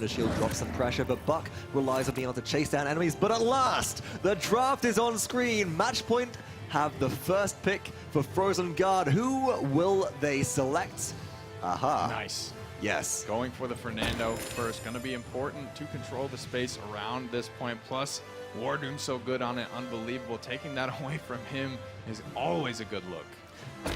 The shield drops some pressure, but Buck relies on being able to chase down enemies. But at last, the draft is on screen. Matchpoint have the first pick for Frozen Guard. Who will they select? Aha. Nice. Yes. Going for the Fernando first. Going to be important to control the space around this point. Plus, Wardoom's so good on it. Unbelievable. Taking that away from him is always a good look.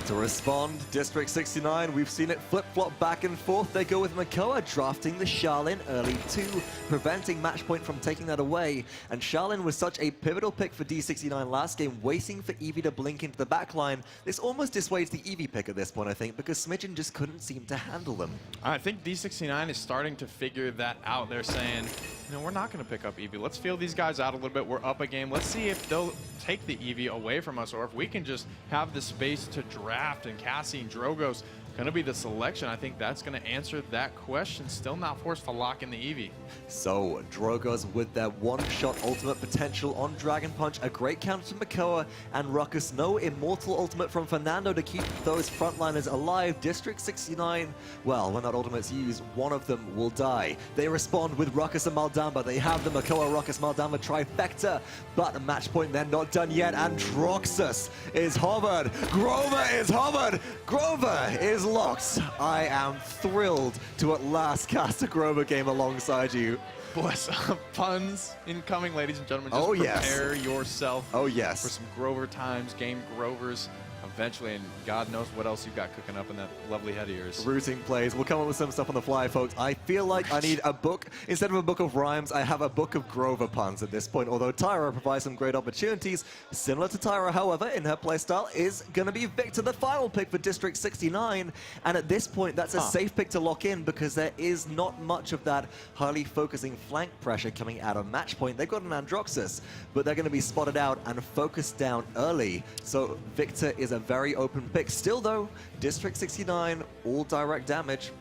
To respond, District 69, we've seen it flip-flop back and forth. They go with Makoa drafting the Charlene early too, preventing Matchpoint from taking that away. And Charlene was such a pivotal pick for D69 last game, waiting for Eevee to blink into the backline. This almost dissuades the Eevee pick at this point, I think, because Smidgen just couldn't seem to handle them. I think D69 is starting to figure that out. They're saying, you know, we're not going to pick up Eevee. Let's feel these guys out a little bit. We're up a game. Let's see if they'll take the Eevee away from us, or if we can just have the space to draft, and Cassie and Drogo's going to be the selection. I think that's going to answer that question. Still not forced to lock in the Eevee. So, Drogo's with their one-shot ultimate potential on Dragon Punch. A great counter to Makoa and Ruckus. No immortal ultimate from Fernando to keep those frontliners alive. District 69, well, when that ultimate's used, one of them will die. They respond with Ruckus and Maldamba. They have the Makoa, Ruckus, Maldamba trifecta, but Matchpoint, they're not done yet, and Droxus is hovered. Grover is hovered. Grover is locked. I am thrilled to at last cast a Grover game alongside you. Bless puns incoming, ladies and gentlemen. Just prepare yourself for some Grover times, game Grovers eventually, and God knows what else you've got cooking up in that lovely head of yours. Routing plays. We'll come up with some stuff on the fly, folks. I feel like I need a book. Instead of a book of rhymes, I have a book of Grover puns at this point, although Tyra provides some great opportunities. Similar to Tyra, however, in her playstyle, is going to be Victor, the final pick for District 69. And at this point, that's a safe pick to lock in because there is not much of that highly focusing flank pressure coming out of Matchpoint. They've got an Androxus, but they're going to be spotted out and focused down early. So Victor is a very open pick. Still though, District 69, all direct damage.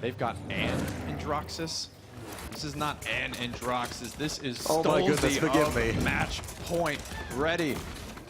They've got an Androxus. This is not an Androxus. This is oh my goodness, forgive me. Matchpoint ready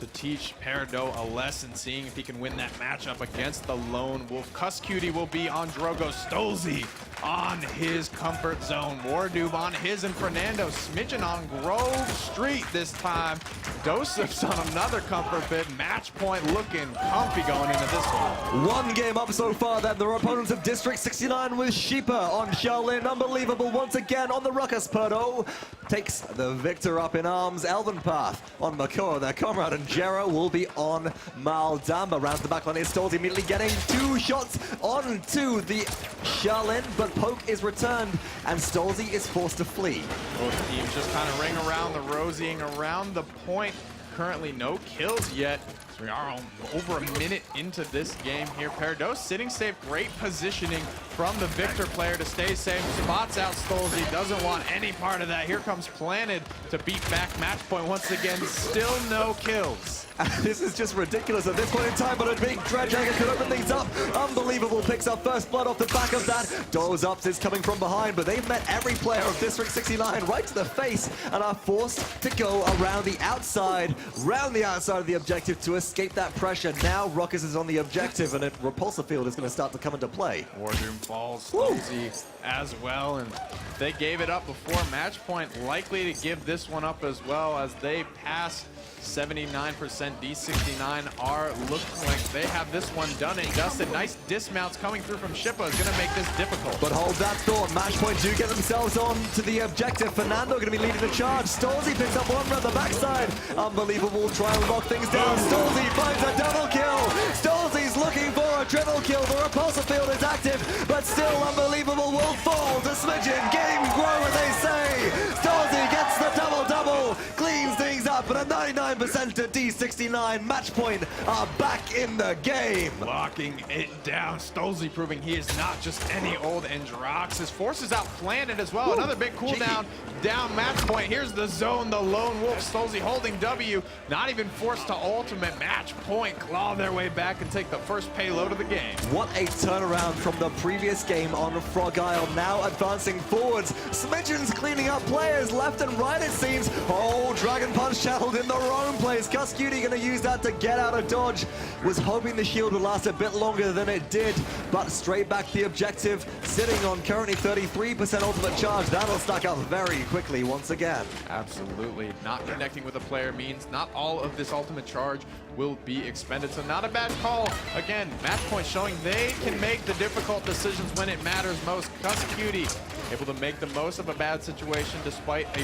to teach Peridot a lesson, seeing if he can win that matchup against the Lone Wolf. Cutie will be on Drogo. Stolzy on his comfort zone. Wardoom on his, and Fernando Smidgen on Grove Street this time. Dosif's on another comfort bit. Matchpoint looking comfy going into this one. One game up so far then. Their opponents of District 69 with Sheepa on Charlene. Unbelievable once again on the Ruckus. Perdo takes the victor up in arms. Elven Path on Makoa, their comrade, and Jera will be on Maldamba. Rounds the backline is Stolzy immediately getting two shots onto the Charlene, but poke is returned and Stolzy is forced to flee. Both teams just kind of ring around the rosying around the point. Currently no kills yet. So we are over a minute into this game here. Peridot sitting safe, great positioning from the Victor player to stay safe. Spots out Stolzy, doesn't want any part of that. Here comes Planted to beat back Matchpoint once again. Still no kills. This is just ridiculous at this point in time, but a big Dredgehanger could open things up. Unbelievable, picks up first blood off the back of that. Doze Ups is coming from behind, but they've met every player of District 69 right to the face and are forced to go around the outside, round the outside of the objective to escape that pressure. Now Ruckus is on the objective, and a repulsor field is going to start to come into play. Wardoom falls, Stolzy as well, and they gave it up before. Matchpoint likely to give this one up as well as they pass 79%. D69 are looking like they have this one done and dusted. Nice dismounts coming through from Shippa is going to make this difficult. But hold that thought. Matchpoint do get themselves on to the objective. Fernando going to be leading the charge. Stolzy picks up one around the backside. Unbelievable. Try and lock things down. Stolzy finds a double kill. Stolzy's looking for a triple kill. The repulsor field is active, but still unbelievable will fall to Smidgen. Game Grover, they say. Stolzy gets the double-double. Cleans things up, but a 99% to D69. Matchpoint are back in the game. Locking it down. Stolzy proving he is not just any old Androxus. Forces out Planted as well. Another big cooldown down Matchpoint. Here's the zone, the Lone Wolf. Stolzy holding W. Not even forced to ultimate. Matchpoint claw their way back and take the first payload of the game. What a turnaround from the previous game on Frog Isle. Now advancing forwards. Smidgen's cleaning up players left and right, it seems. Oh, Dragon Punch channeled in the wrong place. Cuskey Cutie gonna use that to get out of dodge. Was hoping the shield would last a bit longer than it did, but straight back to the objective, sitting on currently 33% ultimate charge. That'll stack up very quickly once again. Absolutely. Not connecting with a player means not all of this ultimate charge will be expended, so not a bad call. Again, Matchpoint showing they can make the difficult decisions when it matters most. Cutie able to make the most of a bad situation despite a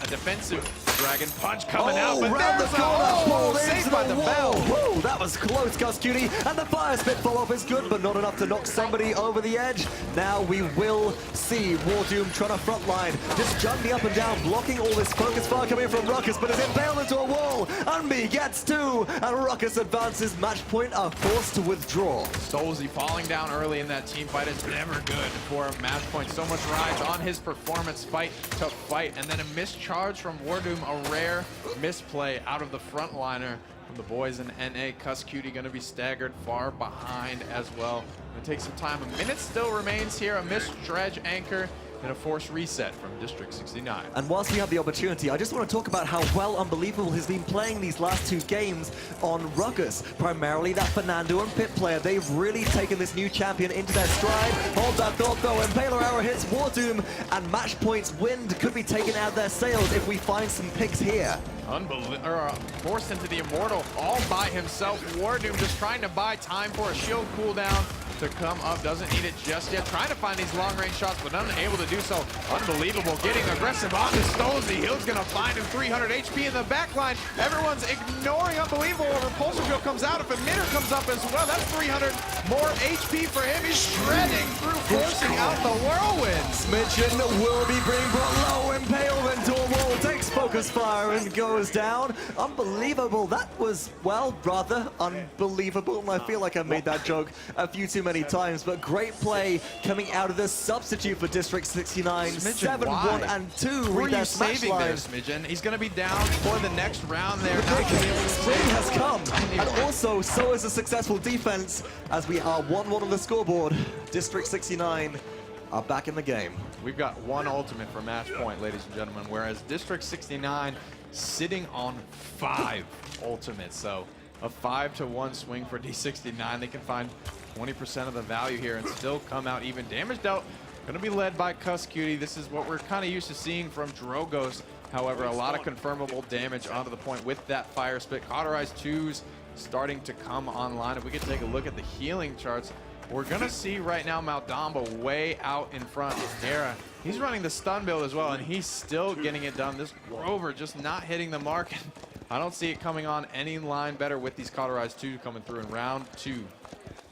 defensive dragon punch coming out. But round the corner, saved by the bell. Whoa, that was close, Cutie. And the fire spit follow-up is good, but not enough to knock somebody over the edge. Now we will see Wardoom trying to frontline, just jumping up and down, blocking all this focus fire coming from Ruckus, but is impaled into a wall. Unbi gets two, and Ruckus advances. Matchpoint are forced to withdraw. Stolzy falling down early in that team fight is never good for Matchpoint. So much rides on his performance fight to fight, and then a mischarge from Wardoom, a rare misplay out of the frontliner from the boys in NA. Cutie going to be staggered far behind as well. Going to take some time. A minute still remains here. A missed dredge anchor and a forced reset from District 69. And whilst we have the opportunity, I just want to talk about how well Unbelievable has been playing these last two games on Ruckus. Primarily that Fernando and Pit player. They've really taken this new champion into their stride. Hold that thought though, Impaler Arrow hits Wardoom, and Matchpoint's wind could be taken out of their sails if we find some picks here. Forced into the Immortal all by himself. Wardoom just trying to buy time for a shield cooldown to come up. Doesn't need it just yet. Trying to find these long-range shots, but unable to do so. Unbelievable. Getting aggressive on to Stolzy. Hill's going to find him 300 HP in the backline. Everyone's ignoring Unbelievable. A repulsor field comes out. If Emitter comes up as well, that's 300 more HP for him. He's shredding through, forcing out the whirlwind. Smidgen will be being brought low. Impaled into a wall. Takes focus fire and goes down. Unbelievable. That was, well, rather unbelievable. And I feel like I made that joke a few too many times, but great play coming out of the substitute for District 69. 7-1 and 2. Who are you saving there, Smidgen? He's going to be down for the next round there. Spring has come, and also so is a successful defense as we are 1-1 on the scoreboard. District 69 are back in the game. We've got one ultimate for Matchpoint, ladies and gentlemen, whereas District 69 sitting on 5 ultimates. So a 5-1 swing for D69. They can find 20% of the value here and still come out even. Damage dealt going to be led by Cutie. This is what we're kind of used to seeing from Drogos. However, a lot of confirmable damage onto the point with that fire spit. Cauterized 2s starting to come online. If we could take a look at the healing charts, we're going to see right now Maldamba way out in front. Era, he's running the stun build as well, and he's still getting it done. This Grover just not hitting the mark. I don't see it coming on any line better with these Cauterized 2 coming through in round 2.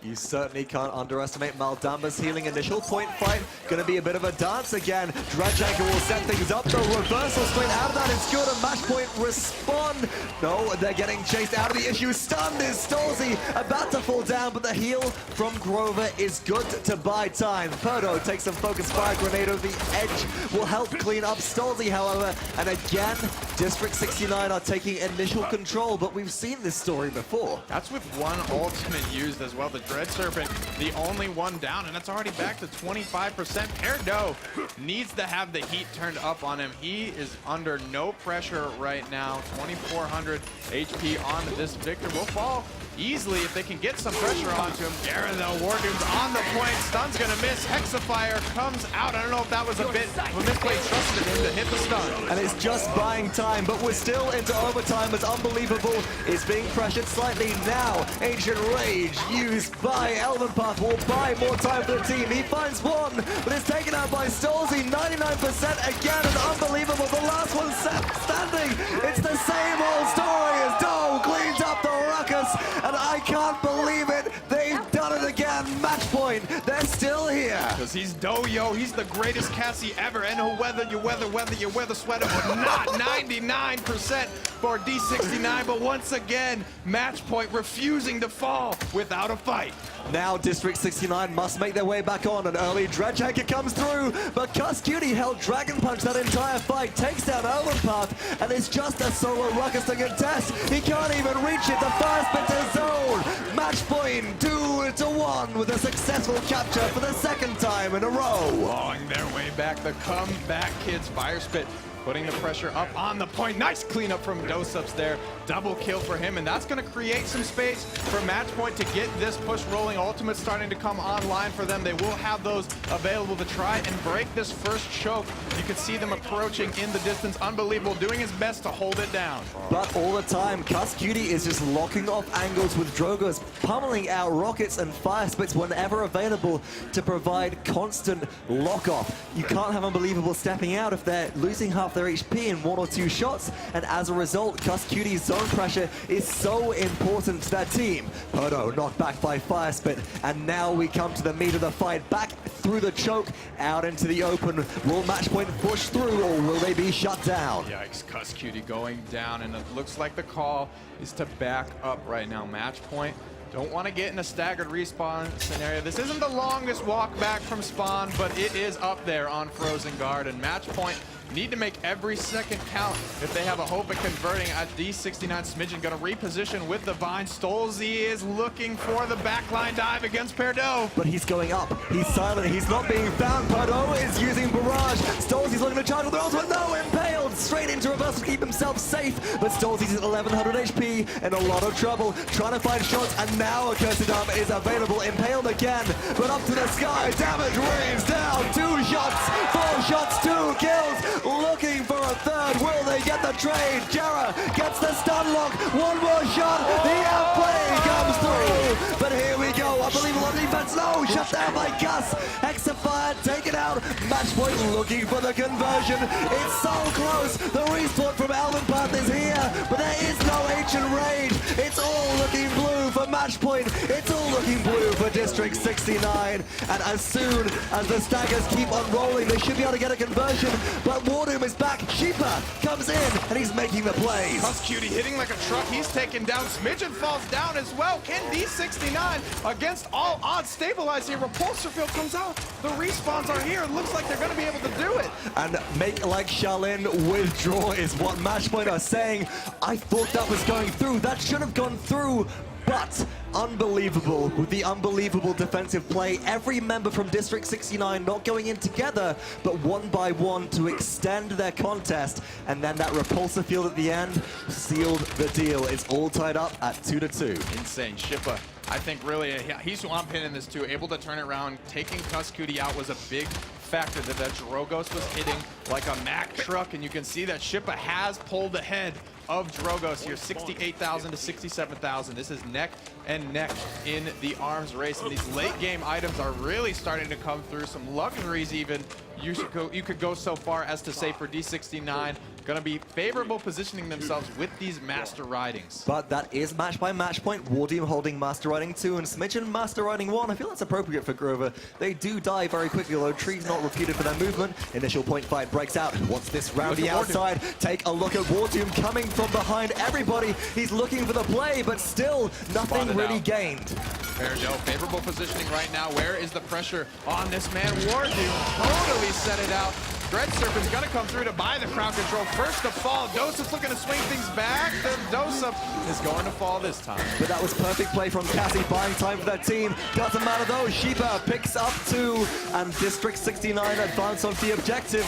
You certainly can't underestimate Maldamba's healing initial point fight. Gonna be a bit of a dance again. Dredge Anchor will set things up, though. Reversal straight out of that is good, and Matchpoint respond. No, they're getting chased out of the issue. Stunned is Stolzy, about to fall down, but the heal from Grover is good to buy time. Perdo takes some focus fire grenade over the edge. Will help clean up Stolzy, however. And again, District 69 are taking initial control, but we've seen this story before. That's with one ultimate used as well. The Dread Serpent, the only one down, and that's already back to 25%. Perdo needs to have the heat turned up on him. He is under no pressure right now. 2,400 HP on this Victor. Will fall easily if they can get some pressure onto him. Garen, though, Wardoom's on the point. Stun's gonna miss. Hexafire comes out. I don't know if that was a bit of a misplay. Trusted him to hit the stun. And it's just buying time, but we're still into overtime as Unbelievable is being pressured slightly now. Ancient Rage used by Elven Path will buy more time for the team. He finds one, but it's taken out by Stolzy. 99% again, and Unbelievable. The last one standing. It's the same old story as Doe cleans up the ruckus, and I can't believe it. They've done it again. Matchpoint, they're still here. Because he's Doyo, he's the greatest Cassie ever, and he'll weather your weather sweater, but not 99% for D69. But once again, Matchpoint refusing to fall without a fight. Now District 69 must make their way back on. An early Dredge Anchor comes through, but Cutie held Dragon Punch that entire fight, takes down Elven Path, and it's just a solo Ruckus to contest. He can't even reach it. The first bit to zone. Matchpoint 2-1 with a successful capture for the second time in a row. Clawing their way back, the comeback kids. Fire Spit putting the pressure up on the point. Nice cleanup from Dosups there. Double kill for him, and that's going to create some space for Matchpoint to get this push rolling. Ultimate's starting to come online for them. They will have those available to try and break this first choke. You can see them approaching in the distance. Unbelievable, doing his best to hold it down. But all the time, Cutie is just locking off angles with Drogo's, pummeling out rockets and fire spits whenever available to provide constant lock-off. You can't have Unbelievable stepping out if they're losing half their HP in 1 or 2 shots, and as a result, Cutie's zone pressure is so important to that team. Podo knocked back by fire spit, and now we come to the meat of the fight. Back through the choke, out into the open. Will Matchpoint push through, or will they be shut down? Yikes, Cutie going down, and it looks like the call is to back up right now. Matchpoint don't want to get in a staggered respawn scenario. This isn't the longest walk back from spawn, but it is up there on Frozen Guard, and Matchpoint need to make every second count if they have a hope of converting at D69. Smidgen going to reposition with the Vine. Stolzy is looking for the backline dive against Perdo. But he's going up. He's silent. He's not being found. Perdo is using Barrage. Stolzy's looking to charge with the ultimate. No, impaled. Straight into reverse to keep himself safe. But Stolzy's at 1100 HP and a lot of trouble trying to find shots. And now Accursed Armor is available. Impaled again. But up to the sky. Damage rains down. 2 shots. 4 shots. 2 kills. Looking for a third. Will they get the trade? Jara gets the stun lock. 1 more shot. The outplay comes through. But here we go. Unbelievable on defense. No, shut down by Gus. Hexafire taken out. Matchpoint looking for the conversion. It's so close. The respawn from Alvin Path is here. But there is no Ancient Rage. It's all looking blue for Matchpoint. It's all looking blue for District 69. And as soon as the staggers keep unrolling, they should be able to get a conversion. But Wardoom is back. Sheepa comes in, and he's making the plays. Cutie hitting like a truck. He's taken down. Smidgen falls down as well. Can D69 against all odds stabilize here? Repulsor field comes out. The respawns are here. It looks like they're going to be able to do it. And make like Shaolin withdraw is what Matchpoint are saying. I thought that was going through. That should have gone through. But Unbelievable with the unbelievable defensive play. Every member from District 69 not going in together, but one by one to extend their contest. And then that repulsor field at the end sealed the deal. It's all tied up at 2-2. Insane. Shippa, I think really, he's who I'm pinning this to. Able to turn it around. Taking Cutie out was a big factor that Drogos was hitting like a Mack truck. And you can see that Shippa has pulled ahead of Drogos here, 68,000 to 67,000. This is neck and neck in the arms race, and these late game items are really starting to come through. Some luxuries even. You could go so far as to say for D69, going to be favorable positioning themselves with these Master Ridings. But that is match by match point. Wardoom holding Master Riding 2 and Smidgen Master Riding 1. I feel that's appropriate for Grover. They do die very quickly, although Tree's not repeated for their movement. Initial point fight breaks out. Wants this round the outside. Take a look at Wardoom coming from behind everybody. He's looking for the play, but still nothing really gained. Perdo, favorable positioning right now. Where is the pressure on this man? Wardoom totally set it out. Dread Serpent's gonna come through to buy the crowd control. First to fall, Dosup's looking to swing things back. The Dosup is going to fall this time. But that was perfect play from Cassie, buying time for that team. Doesn't matter though, Sheepa picks up 2, and District 69 advance on the objective.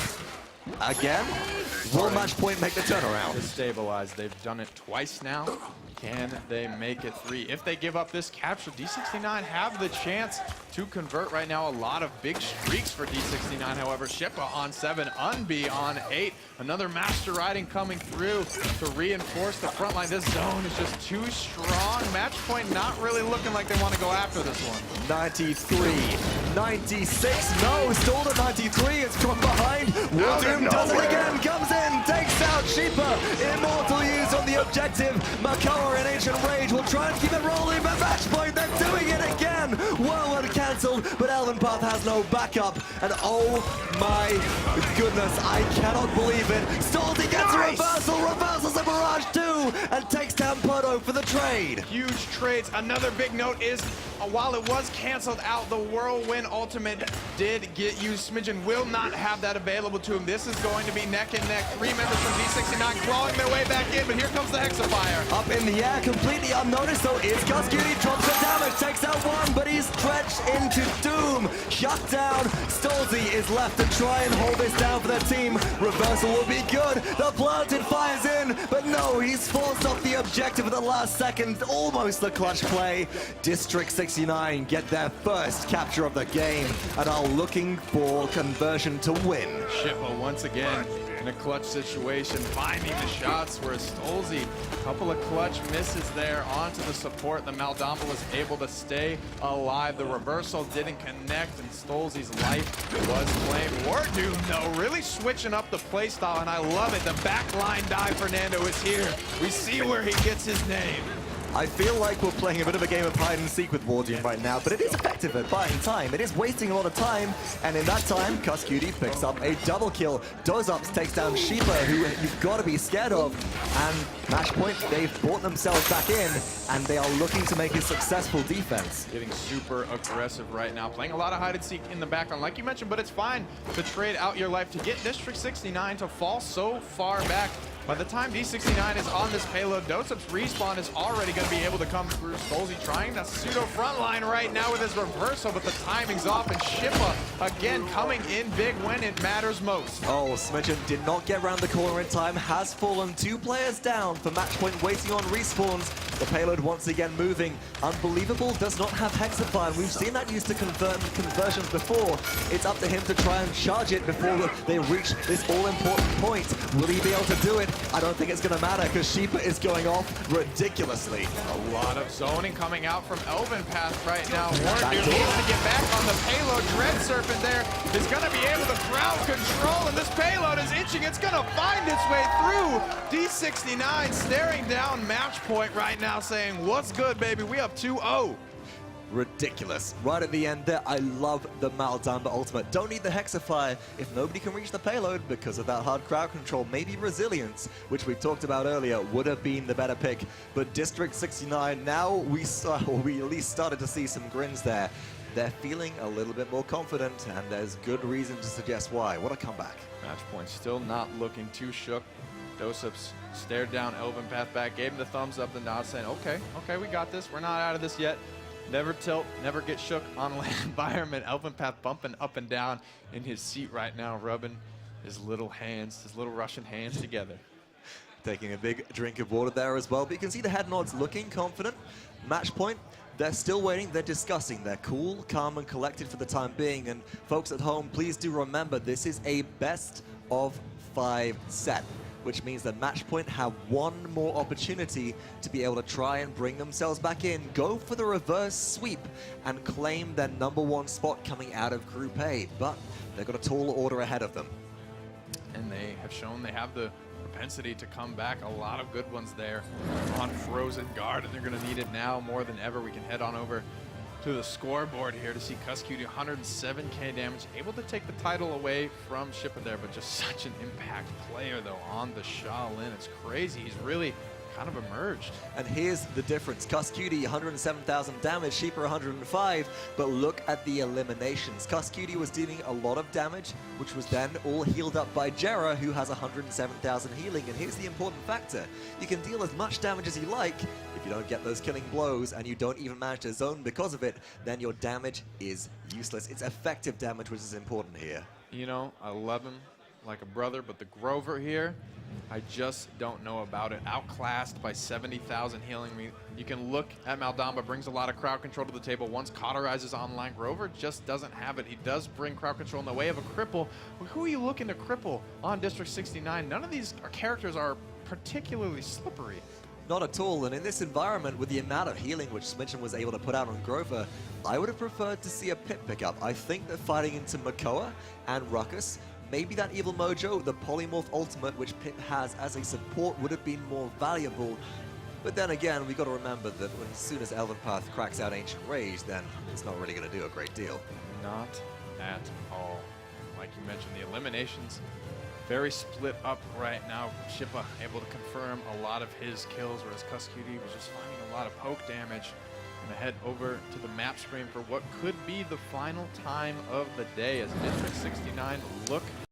Again, will Matchpoint make the turnaround? Stabilize, they've done it twice now. Can they make it 3? If they give up this capture, D69 have the chance to convert right now. A lot of big streaks for D69, however. Shippa on 7, Unbi on 8. Another Master Riding coming through to reinforce the front line. This zone is just too strong. Matchpoint not really looking like they want to go after this one. 93, 96, no, stalled at 93, it's from behind. Wardoom does it again, comes in, takes out Sheepa. Immortal use on the objective. Makoa in Ancient Rage will try and keep it rolling, but Matchpoint, they're doing it again. Whirlwind cancelled, but Elven Path has no backup. And oh my goodness, I cannot believe it. Stolzy gets a reversal, reversals a barrage too, and takes down Podo for the trade. Huge trades. Another big note is, while it was canceled out, the Whirlwind ultimate did get used. Smidgen will not have that available to him. This is going to be neck and neck. 3 members from D69 clawing their way back in, but here comes the Hexafire. Up in the air, completely unnoticed though, is Cutie, drops the damage, takes out 1, but he's stretched into doom. Shut down. Stolzy is left to try and hold this down for the their team. Reversal will be good. The planted fires in, but no, he's forced off the objective at the last second. Almost the clutch play. District 69 get their first capture of the game and are looking for conversion to win. Shippa once again in a clutch situation, finding the shots where Stolzy, a couple of clutch misses there onto the support. The Maldamba was able to stay alive. The reversal didn't connect, and Stolzy's life was claimed. Wardoom, though, really switching up the play style, and I love it. The backline dive Fernando is here. We see where he gets his name. I feel like we're playing a bit of a game of hide and seek with Wardoom right now, but it is effective at buying time. It is wasting a lot of time, and in that time, Cuskudi picks up a double kill. Dozups takes down Sheepa, who you've got to be scared of, and Matchpoint, they've brought themselves back in, and they are looking to make a successful defense. Getting super aggressive right now, playing a lot of hide and seek in the background, like you mentioned, but it's fine to trade out your life to get District 69 to fall so far back. By the time D69 is on this payload, Dosup's respawn is already going to be able to come through. Stolzy trying to pseudo frontline right now with his reversal, but the timing's off, and Shippa again coming in big when it matters most. Oh, Smidgen did not get around the corner in time, has fallen 2 players down for Matchpoint waiting on respawns. The payload once again moving. Unbelievable does not have Hexafire. We've seen that used to convert conversions before. It's up to him to try and charge it before they reach this all-important point. Will he be able to do it? I don't think it's going to matter because Sheepa is going off ridiculously. A lot of zoning coming out from Elven Path right now. Wardoom needs to get back on the payload. Dread Serpent there is going to be able to crowd control, and this payload is itching. It's going to find its way through. D69 staring down Matchpoint right now saying, what's good, baby? We up 2-0. Ridiculous. Right at the end there, I love the Maldamba ultimate. Don't need the Hexafire if nobody can reach the payload because of that hard crowd control. Maybe Resilience, which we talked about earlier, would have been the better pick. But District 69, now we at least started to see some grins there. They're feeling a little bit more confident, and there's good reason to suggest why. What a comeback. Matchpoint still not looking too shook. Dosups stared down Elven Path back, gave him the thumbs up, the nod, saying, okay, we got this. We're not out of this yet. Never tilt, never get shook on land environment. Elven Path bumping up and down in his seat right now, rubbing his little hands, his little Russian hands together. Taking a big drink of water there as well, but you can see the head nods looking confident. Matchpoint, they're still waiting, they're discussing. They're cool, calm, and collected for the time being. And folks at home, please do remember, this is a best of 5 set, which means that Matchpoint have one more opportunity to be able to try and bring themselves back in, go for the reverse sweep, and claim their #1 spot coming out of Group A. But they've got a tall order ahead of them. And they have shown they have the propensity to come back. A lot of good ones there on Frozen Guard, and they're going to need it now more than ever. We can head on over to the scoreboard here to see Cuskudi 107k damage, able to take the title away from Shippa there, but just such an impact player though on the Shaolin. It's crazy. He's really kind of emerged. And here's the difference. Cuskudi 107,000 damage, Sheepa 105, but look at the eliminations. Cuskudi was dealing a lot of damage, which was then all healed up by Jera, who has 107,000 healing. And here's the important factor. You can deal as much damage as you like. If you don't get those killing blows and you don't even manage to zone because of it, then your damage is useless. It's effective damage, which is important here. You know, I love him like a brother, but the Grover here, I just don't know about it. Outclassed by 70,000 healing. You can look at Maldamba, brings a lot of crowd control to the table. Once cauterizes online, Grover just doesn't have it. He does bring crowd control in the way of a cripple. But who are you looking to cripple on District 69? None of these characters are particularly slippery. Not at all, and in this environment, with the amount of healing which Smidgen was able to put out on Grover, I would have preferred to see a Pip pick up. I think that fighting into Makoa and Ruckus, maybe that Evil Mojo, the Polymorph Ultimate, which Pip has as a support, would have been more valuable. But then again, we got to remember that as soon as Elven Path cracks out Ancient Rage, then it's not really going to do a great deal. Not at all. Like you mentioned, the eliminations very split up right now. Shippa able to confirm a lot of his kills, whereas Cuskudi was just finding a lot of poke damage. Gonna head over to the map screen for what could be the final time of the day as District 69 look